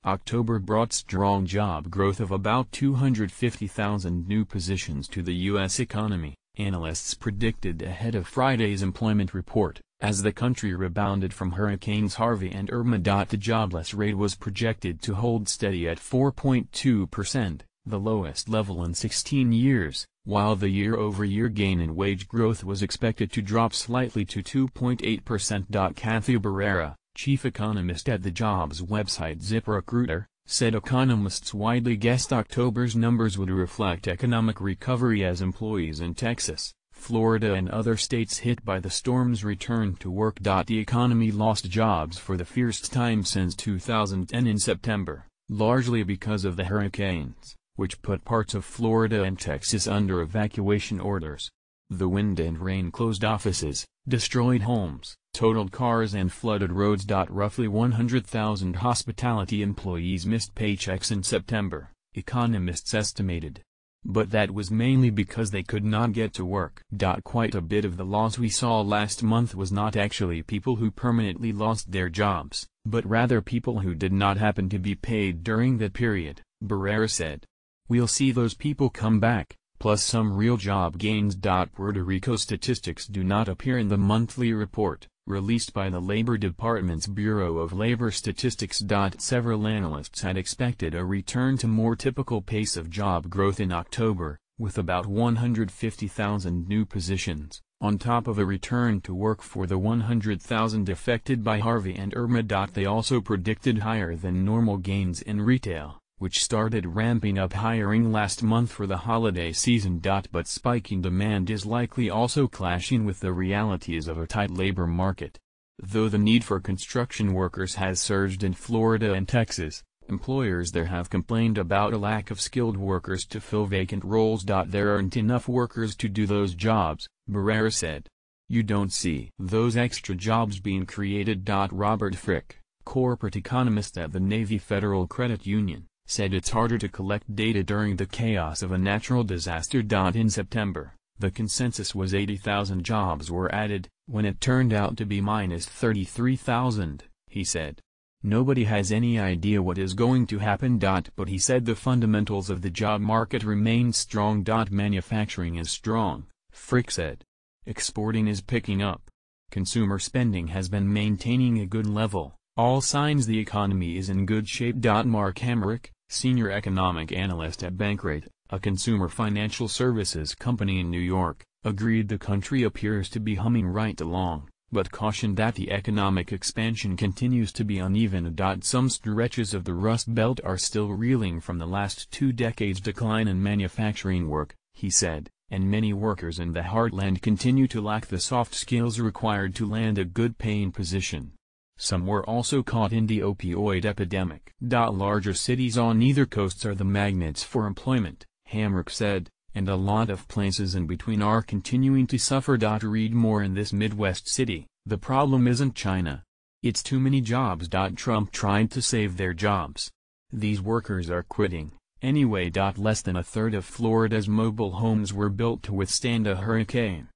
October brought strong job growth of about 250,000 new positions to the U.S. economy, analysts predicted ahead of Friday's employment report. As the country rebounded from Hurricanes Harvey and Irma. The jobless rate was projected to hold steady at 4.2%, the lowest level in 16 years, while the year-over-year gain in wage growth was expected to drop slightly to 2.8%. Kathy Barrera, chief economist at the jobs website ZipRecruiter, said economists widely guessed October's numbers would reflect economic recovery as employees in Texas, Florida and other states hit by the storms returned to work. The economy lost jobs for the first time since 2010 in September, largely because of the hurricanes, which put parts of Florida and Texas under evacuation orders. The wind and rain closed offices, destroyed homes, totaled cars and flooded roads. Roughly 100,000 hospitality employees missed paychecks in September, economists estimated. But that was mainly because they could not get to work. Quite a bit of the loss we saw last month was not actually people who permanently lost their jobs, but rather people who did not happen to be paid during that period, Barrera said. We'll see those people come back, plus some real job gains. Puerto Rico statistics do not appear in the monthly report, released by the Labor Department's Bureau of Labor Statistics. Several analysts had expected a return to more typical pace of job growth in October, with about 150,000 new positions, on top of a return to work for the 100,000 affected by Harvey and Irma. They also predicted higher than normal gains in retail, which started ramping up hiring last month for the holiday season. But spiking demand is likely also clashing with the realities of a tight labor market. Though the need for construction workers has surged in Florida and Texas, employers there have complained about a lack of skilled workers to fill vacant roles. There aren't enough workers to do those jobs, Barrera said. You don't see those extra jobs being created. Robert Frick, corporate economist at the Navy Federal Credit Union, said it's harder to collect data during the chaos of a natural disaster. In September, the consensus was 80,000 jobs were added, when it turned out to be minus 33,000, he said. Nobody has any idea what is going to happen. But he said the fundamentals of the job market remain strong. Manufacturing is strong, Frick said. Exporting is picking up. Consumer spending has been maintaining a good level. All signs the economy is in good shape. Mark Hamrick, senior economic analyst at Bankrate, a consumer financial services company in New York, agreed the country appears to be humming right along, but cautioned that the economic expansion continues to be uneven. Some stretches of the Rust Belt are still reeling from the last 2 decades' decline in manufacturing work, he said, and many workers in the heartland continue to lack the soft skills required to land a good-paying position. Some were also caught in the opioid epidemic. Larger cities on either coasts are the magnets for employment, Hamrick said, and a lot of places in between are continuing to suffer. Read more in this Midwest city. The problem isn't China. It's too many jobs. Trump tried to save their jobs. These workers are quitting, anyway. Less than a third of Florida's mobile homes were built to withstand a hurricane.